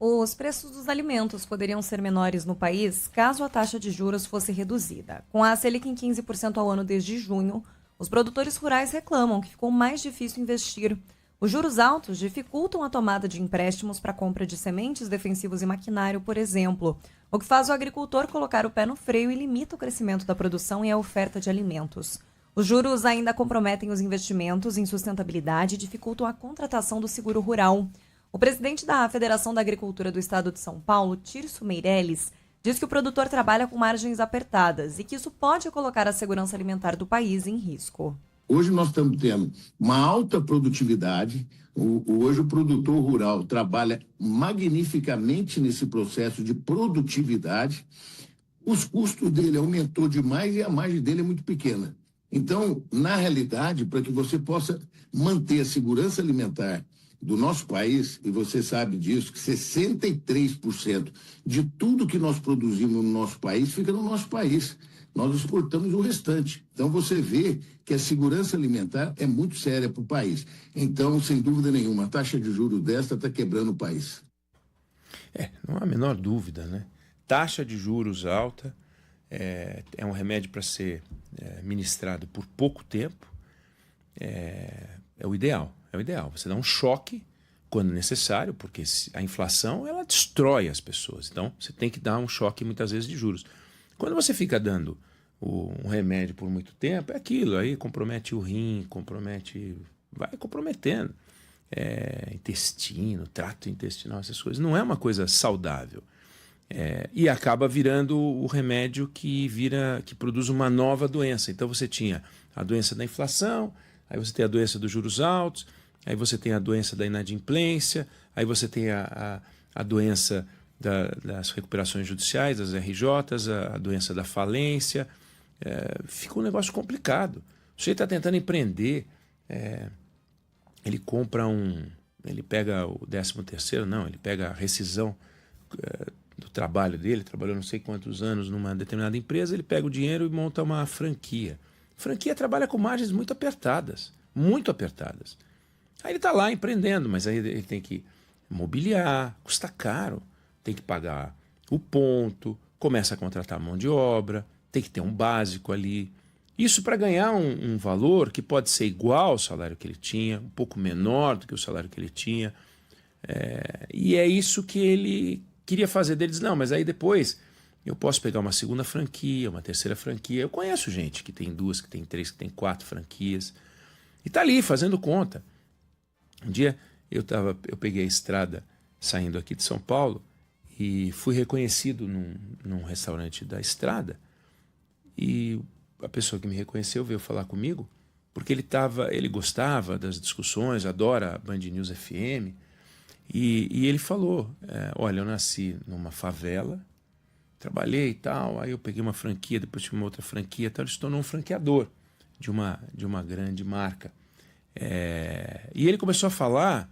Os preços dos alimentos poderiam ser menores no país caso a taxa de juros fosse reduzida. Com a Selic em 15% ao ano desde junho, os produtores rurais reclamam que ficou mais difícil investir. Os juros altos dificultam a tomada de empréstimos para a compra de sementes, defensivos e maquinário, por exemplo, o que faz o agricultor colocar o pé no freio e limita o crescimento da produção e a oferta de alimentos. Os juros ainda comprometem os investimentos em sustentabilidade e dificultam a contratação do seguro rural. O presidente da Federação da Agricultura do Estado de São Paulo, Tirso Meirelles, diz que o produtor trabalha com margens apertadas e que isso pode colocar a segurança alimentar do país em risco. Hoje nós estamos tendo uma alta produtividade, hoje o produtor rural trabalha magnificamente nesse processo de produtividade, os custos dele aumentou demais e a margem dele é muito pequena. Então, na realidade, para que você possa manter a segurança alimentar do nosso país, e você sabe disso, que 63% de tudo que nós produzimos no nosso país fica no nosso país. Nós exportamos o restante. Então, você vê que a segurança alimentar é muito séria para o país. Então, sem dúvida nenhuma, a taxa de juros desta está quebrando o país. Não há a menor dúvida, né? Taxa de juros alta é um remédio para ser ministrado por pouco tempo. É o ideal. É o ideal. Você dá um choque quando necessário, porque a inflação ela destrói as pessoas. Então, você tem que dar um choque muitas vezes de juros. Quando você fica dando um remédio por muito tempo, é aquilo, aí compromete o rim, vai comprometendo. Intestino, trato intestinal, essas coisas. Não é uma coisa saudável. E acaba virando o remédio que produz uma nova doença. Então você tinha a doença da inflação, aí você tem a doença dos juros altos, aí você tem a doença da inadimplência, aí você tem a doença das recuperações judiciais, das RJs, a doença da falência. Fica um negócio complicado. O sujeito está tentando empreender, ele ele pega o 13º, não, ele pega a rescisão do trabalho dele, trabalhou não sei quantos anos numa determinada empresa, ele pega o dinheiro e monta uma franquia. Franquia trabalha com margens muito apertadas, muito apertadas. Aí ele está lá empreendendo, mas aí ele tem que mobiliar, custa caro, tem que pagar o ponto, começa a contratar mão de obra, tem que ter um básico ali. Isso para ganhar um valor que pode ser igual ao salário que ele tinha, um pouco menor do que o salário que ele tinha. E é isso que ele queria fazer. Ele diz, não, mas aí depois eu posso pegar uma segunda franquia, uma terceira franquia. Eu conheço gente que tem 2, que tem 3, que tem 4 franquias. E está ali fazendo conta. Um dia eu peguei a estrada saindo aqui de São Paulo e fui reconhecido num restaurante da estrada. E a pessoa que me reconheceu veio falar comigo porque ele gostava das discussões, adora a Band News FM. E ele falou, olha, eu nasci numa favela, trabalhei e tal, aí eu peguei uma franquia, depois tive uma outra franquia, então ele se tornou um franqueador de uma grande marca. E ele começou a falar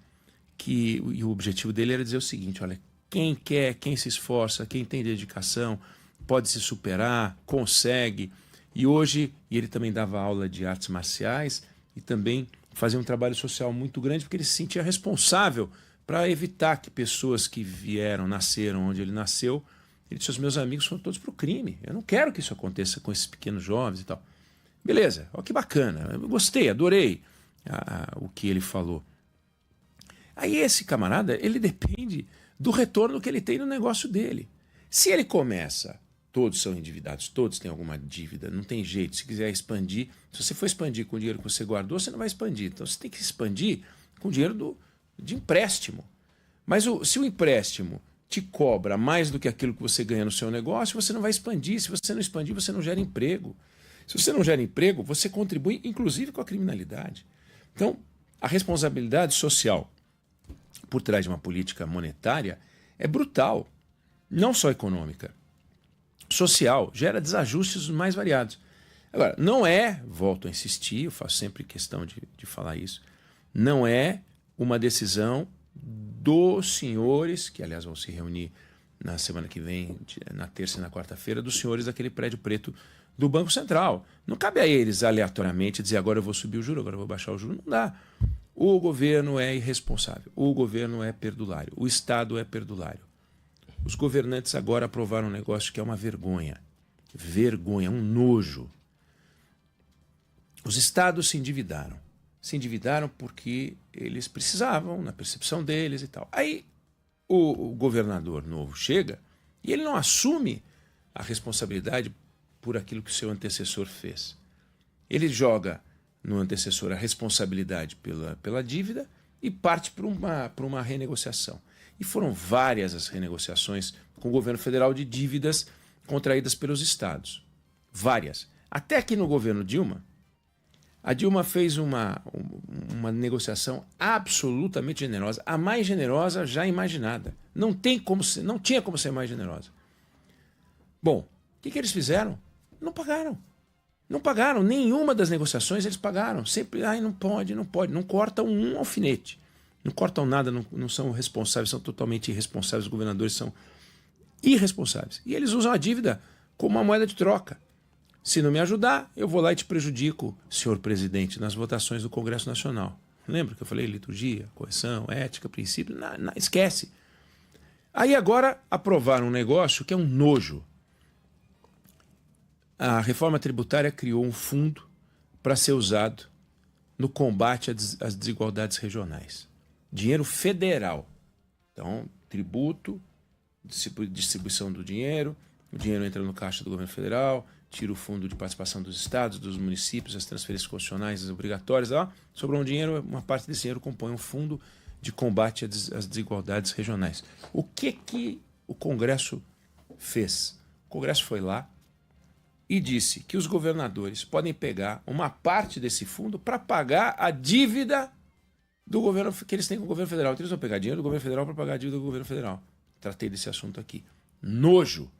que o objetivo dele era dizer o seguinte, olha, quem quer, quem se esforça, quem tem dedicação, pode se superar, consegue. E ele também dava aula de artes marciais e também fazia um trabalho social muito grande, porque ele se sentia responsável para evitar que pessoas que nasceram onde ele nasceu, ele disse, os meus amigos foram todos para o crime. Eu não quero que isso aconteça com esses pequenos jovens e tal. Beleza, ó, que bacana, eu gostei, adorei o que ele falou. Aí esse camarada, ele depende do retorno que ele tem no negócio dele. Se ele começa, todos são endividados, todos têm alguma dívida, não tem jeito, se quiser expandir, se você for expandir com o dinheiro que você guardou, você não vai expandir. Então você tem que expandir com o dinheiro de empréstimo. Mas se o empréstimo te cobra mais do que aquilo que você ganha no seu negócio, você não vai expandir. Se você não expandir, você não gera emprego. Se você não gera emprego, você contribui, inclusive, com a criminalidade. Então, a responsabilidade social por trás de uma política monetária é brutal. Não só econômica. Social. Gera desajustes os mais variados. Agora, não volto a insistir, eu faço sempre questão de falar isso, não é uma decisão dos senhores, que aliás vão se reunir na semana que vem, na terça e na quarta-feira, dos senhores daquele prédio preto do Banco Central. Não cabe a eles aleatoriamente dizer agora eu vou subir o juro, agora eu vou baixar o juro. Não dá. O governo é irresponsável, o governo é perdulário, o Estado é perdulário. Os governantes agora aprovaram um negócio que é uma vergonha. Vergonha, um nojo. Os estados se endividaram. Se endividaram porque eles precisavam, na percepção deles e tal. Aí o governador novo chega e ele não assume a responsabilidade por aquilo que o seu antecessor fez. Ele joga no antecessor a responsabilidade pela dívida e parte para uma renegociação. E foram várias as renegociações com o governo federal de dívidas contraídas pelos estados. Várias. Até que no governo Dilma, a Dilma fez uma negociação absolutamente generosa, a mais generosa já imaginada. Não tinha como ser mais generosa. Bom, o que eles fizeram? Não pagaram. Não pagaram. Nenhuma das negociações eles pagaram. Sempre, não pode. Não cortam um alfinete. Não cortam nada, não são responsáveis, são totalmente irresponsáveis. Os governadores são irresponsáveis. E eles usam a dívida como uma moeda de troca. Se não me ajudar, eu vou lá e te prejudico, senhor presidente, nas votações do Congresso Nacional. Lembra que eu falei liturgia, correção, ética, princípio? Não, esquece. Aí agora aprovaram um negócio que é um nojo. A reforma tributária criou um fundo para ser usado no combate às desigualdades regionais. Dinheiro federal. Então, tributo, distribuição do dinheiro, o dinheiro entra no caixa do governo federal, tira o fundo de participação dos estados, dos municípios, as transferências constitucionais, as obrigatórias, sobrou um dinheiro, uma parte desse dinheiro compõe um fundo de combate às desigualdades regionais. O que o Congresso fez? O Congresso foi lá e disse que os governadores podem pegar uma parte desse fundo para pagar a dívida do governo que eles têm com o governo federal. Então eles vão pegar dinheiro do governo federal para pagar a dívida do governo federal. Tratei desse assunto aqui. Nojo.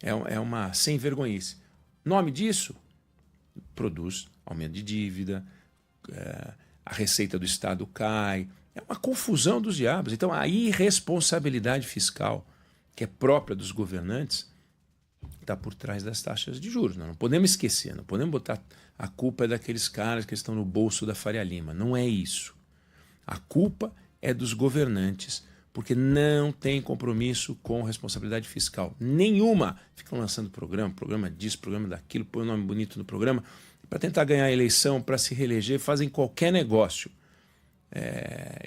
É uma sem-vergonhice. Nome disso? Produz aumento de dívida, a receita do Estado cai. É uma confusão dos diabos. Então a irresponsabilidade fiscal, que é própria dos governantes, está por trás das taxas de juros. Nós não podemos esquecer, não podemos botar a culpa daqueles caras que estão no bolso da Faria Lima. Não é isso. A culpa é dos governantes, porque não tem compromisso com responsabilidade fiscal. Nenhuma. Ficam lançando programa disso, programa daquilo, põe um nome bonito no programa, para tentar ganhar a eleição, para se reeleger, fazem qualquer negócio.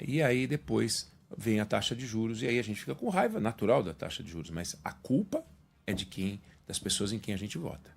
E aí depois vem a taxa de juros, e aí a gente fica com raiva natural da taxa de juros, mas a culpa é das pessoas em quem a gente vota.